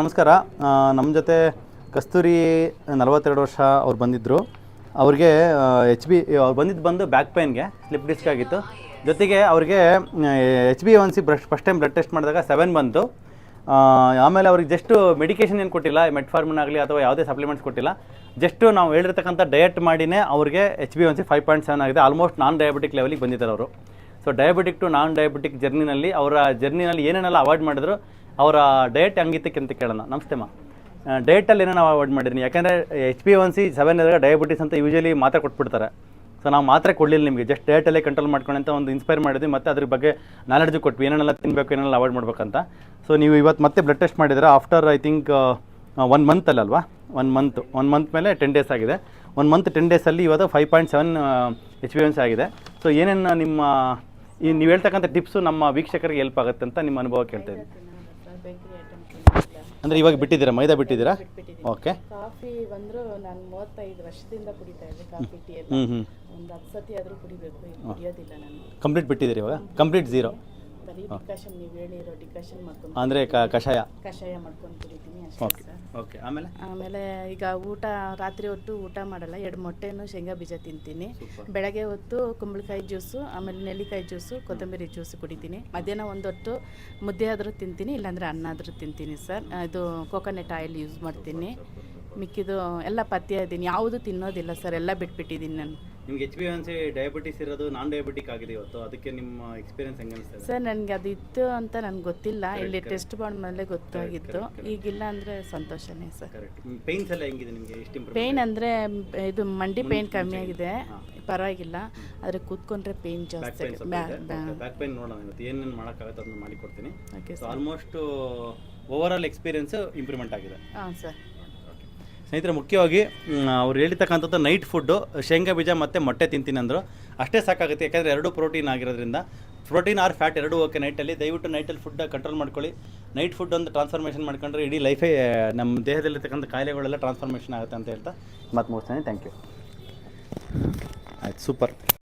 ನಮಸ್ಕಾರ. ನಮ್ಮ ಜೊತೆ ಕಸ್ತೂರಿ 42 ವರ್ಷ ಅವ್ರು ಬಂದಿದ್ದರು. ಅವ್ರಿಗೆ ಅವ್ರು ಬಂದು ಬ್ಯಾಕ್ ಪೇನ್ಗೆ ಸ್ಲಿಪ್ ಡಿಸ್ಕ್ ಆಗಿತ್ತು. ಜೊತೆಗೆ ಅವ್ರಿಗೆ HbA1c first time blood test ಮಾಡಿದಾಗ 7 ಬಂತು. ಆಮೇಲೆ ಅವ್ರಿಗೆ ಜಸ್ಟು ಮೆಡಿಕೇಷನ್ ಏನು ಕೊಟ್ಟಿಲ್ಲ, ಮೆಟ್ಫಾರ್ಮಿನ್ ಆಗಲಿ ಅಥವಾ ಯಾವುದೇ ಸಪ್ಲಿಮೆಂಟ್ಸ್ ಕೊಟ್ಟಿಲ್ಲ. ಜಸ್ಟು ನಾವು ಹೇಳಿರ್ತಕ್ಕಂಥ ಡಯಟ್ ಮಾಡಿನೇ ಅವ್ರಿಗೆ HbA1c 5.7 ಆಗಿದೆ. ಆಲ್ಮೋಸ್ಟ್ ನಾನ್ ಡಯಾಬಿಟಿಕ್ ಲೆವೆಲಿಗೆ ಬಂದಿದ್ದಾರೆ ಅವರು. So diabetic to non diabetic ಜರ್ನಿನಲ್ಲಿ ಏನೇನೆಲ್ಲ ಅವಾಯ್ಡ್ ಮಾಡಿದ್ರು, ಅವರ ಡಯಟ್ ಹಂಗಿತ್ತಕ್ಕೆ ಅಂತ ಕೇಳೋಣ. ನಮಸ್ತೆ ಮಾ, ಡಯಟಲ್ಲಿ ಏನೇನು ಅವಾಯ್ಡ್ ಮಾಡಿದ್ರಿ? ಯಾಕೆಂದರೆ HbA1c 7 ಇದ್ದಾಗ ಡಯಾಬಿಟಿಸ್ ಅಂತ ಯೂಶಲಿ ಮಾತ್ರೆ ಕೊಟ್ಬಿಡ್ತಾರೆ. ಸೊ ನಾವು ಮಾತ್ರೆ ಕೊಡಲಿಲ್ಲ ನಿಮಗೆ, ಜಸ್ಟ್ ಡಯಟಲ್ಲೇ ಕಂಟ್ರೋಲ್ ಮಾಡ್ಕೊಂಡು ಅಂತ ಒಂದು ಇನ್ಸ್ಪೈರ್ ಮಾಡಿದ್ವಿ. ಮತ್ತು ಅದ್ರ ಬಗ್ಗೆ ನಾಲೆಡ್ಜು ಕೊಟ್ವಿ, ಏನೇನೆಲ್ಲ ತಿನ್ನಬೇಕು, ಏನೆಲ್ಲ ಅವಾಯ್ಡ್ ಮಾಡ್ಬೇಕಂತ. ಸೊ ನೀವು ಇವತ್ತು ಮತ್ತೆ ಬ್ಲಡ್ ಟೆಸ್ಟ್ ಮಾಡಿದ್ರೆ ಆಫ್ಟರ್ ಐ ಥಿಂಕ್ 1 ಮಂತಲ್ಲಲ್ವಾ, 1 ಮಂತ್ ಮೇಲೆ 10 ಡೇಸ್ ಆಗಿದೆ. 1 ಮಂತ್ 10 ಡೇಸಲ್ಲಿ ಇವತ್ತು 5.7 HbA1c ಆಗಿದೆ. ಸೊ ಏನೇನು ನೀವು ಹೇಳ್ತಕ್ಕಂಥ ಟಿಪ್ಸು ನಮ್ಮ ವೀಕ್ಷಕರಿಗೆ ಹೆಲ್ಪ್ ಆಗುತ್ತೆ ಅಂತ ನಿಮ್ಮ ಅನುಭವ ಕೇಳ್ತಾ ಇದ್ದೀನಿ. ಅಂದರೆ ಇವಾಗ ಬಿಟ್ಟಿದ್ದೀರಾ, ಮೈದಾ ಬಿಟ್ಟಿದ್ದೀರಾ? ಓಕೆ. ಕಾಫಿ ಬಂದರೂ ನಾನು 35 ವರ್ಷದಿಂದ ಕುಡಿತಾ ಇದ್ದೆ ಕಾಫಿ ಟೀ ಎಲ್ಲ. ಒಂದು 10 ಸತಿ ಆದರೂ ಕುಡಿಬೇಕು, ಕುಡಿಯೋದಿಲ್ಲ ನಾನು. ಕಂಪ್ಲೀಟ್ ಬಿಟ್ಟಿದ್ದೀರಿ ಇವಾಗ? Complete zero? ಬರೀ ಡಿಕಾಷನ್, ನೀವು ಹೇಳಿರೋ ಡಿಕಾಷನ್ ಮಾಡ್ಕೊಂಡು, ಅಂದರೆ ಕಷಾಯ ಮಾಡ್ಕೊಂಡು ಕುಡಿತೀನಿ ಅಷ್ಟೇ. Okay okay. ಆಮೇಲೆ ಈಗ ರಾತ್ರಿ ಹೊತ್ತು ಊಟ ಮಾಡಲ್ಲ. 2 ಮೊಟ್ಟೆನೂ ಶೇಂಗಾ ಬೀಜ ತಿಂತೀನಿ. ಬೆಳಗ್ಗೆ ಹೊತ್ತು ಕುಂಬಳಕಾಯಿ ಜ್ಯೂಸು, ಆಮೇಲೆ ನೆಲ್ಲಿಕಾಯಿ ಜ್ಯೂಸು, ಕೊತ್ತಂಬರಿ ಜ್ಯೂಸು ಕುಡಿತೀನಿ. ಮಧ್ಯಾಹ್ನ ಒಂದು ಹೊತ್ತು ಮುದ್ದೆ ಆದರೂ ತಿಂತೀನಿ, ಇಲ್ಲಾಂದರೆ ಅನ್ನ ಆದರೂ ತಿಂತೀನಿ ಸರ್. ಇದು ಕೋಕೋನಟ್ ಆಯಿಲ್ ಯೂಸ್ ಮಾಡ್ತೀನಿ. ಮಿಕ್ಕಿದು ಎಲ್ಲ ಪಥ್ಯ ಇದ್ದೀನಿ, ಯಾವುದು ತಿನ್ನೋದಿಲ್ಲ ಸರ್, ಎಲ್ಲ ಬಿಟ್ಬಿಟ್ಟಿದ್ದೀನಿ ನಾನು. ನಿಮ್ಗೆ HbA1c ಡಯಾಬಿಟಿಸ್ ಇರೋದು ನಾನ್ ಡಯಾಬಿಟಿಕ್ ಆಗಿದೆ ಇವತ್ತು, ಅದಕ್ಕೆ ನಿಮ್ಮ ಎಕ್ಸ್ಪೀರಿಯನ್ಸ್ ಹೆಂಗೆ ಅನಿಸ್ತದೆ? ಸರ್ ನನಗೆ ಅದು ಇತ್ತು ಅಂತ ನನಗೆ ಗೊತ್ತಿಲ್ಲ, ಇಲ್ಲಿ ಟೆಸ್ಟ್ ಮೇಲೆ ಗೊತ್ತಾಗಿತ್ತು. ಈಗಿಲ್ಲ ಅಂದರೆ ಸಂತೋಷನೇ ಸರ್. ಪೇಯ್ನ್ಸ್ ಎಲ್ಲ ಹೆಂಗಿದೆ ನಿಮಗೆ? ಎಷ್ಟು ಪೇಯ್ನ್ ಅಂದರೆ ಇದು ಮಂಡಿ ಪೇಯ್ನ್ ಕಮ್ಮಿ ಆಗಿದೆ, ಪರವಾಗಿಲ್ಲ. ಆದರೆ ಕೂತ್ಕೊಂಡ್ರೆ ಪೇಯ್ನ್ ಜಾಸ್ತಿ. ಬ್ಯಾಕ್ ಪೇಯ್ನ್ ನೋಡೋಣ ಇವತ್ತು ಏನೇನು ಮಾಡೋಕ್ಕಾಗುತ್ತೆ ಅದನ್ನು ಮಾಡಿಕೊಡ್ತೀನಿ. Almost over all experience improvement ಆಗಿದೆ. ಹಾಂ ಸರ್. ಸ್ನೇಹಿತರೆ, ಮುಖ್ಯವಾಗಿ ಅವ್ರು ಹೇಳಿರ್ತಕ್ಕಂಥದ್ದು ನೈಟ್ ಫುಡ್ಡು ಶೇಂಗಾ ಬೀಜ ಮತ್ತು ಮೊಟ್ಟೆ ತಿಂತೀನಿ ಅಂದರು. ಅಷ್ಟೇ ಸಾಕಾಗುತ್ತೆ, ಯಾಕಂದರೆ 2 ಪ್ರೋಟೀನ್ ಆಗಿರೋದ್ರಿಂದ. ಪ್ರೋಟೀನ್ ಆರ್ ಫ್ಯಾಟ್ ಎರಡೂ ಓಕೆ ನೈಟಲ್ಲಿ. ದಯವಿಟ್ಟು ನೈಟಲ್ಲಿ ಫುಡ್ ಕಂಟ್ರೋಲ್ ಮಾಡ್ಕೊಳ್ಳಿ. ನೈಟ್ ಫುಡ್ ಒಂದು ಟ್ರಾನ್ಸ್ಫಾರ್ಮೇಷನ್ ಮಾಡ್ಕೊಂಡ್ರೆ ಇಡೀ ಲೈಫೇ ನಮ್ಮ ದೇಹದಲ್ಲಿರ್ತಕ್ಕಂಥ ಕಾಯಿಲೆಗಳೆಲ್ಲ ಟ್ರಾನ್ಸ್ಫಾರ್ಮೇಷನ್ ಆಗುತ್ತೆ ಅಂತ ಹೇಳ್ತಾ ಮಾತು ಮುಗಿಸ್ತೀನಿ. Thank you. ಆಯ್ತು, ಸೂಪರ್.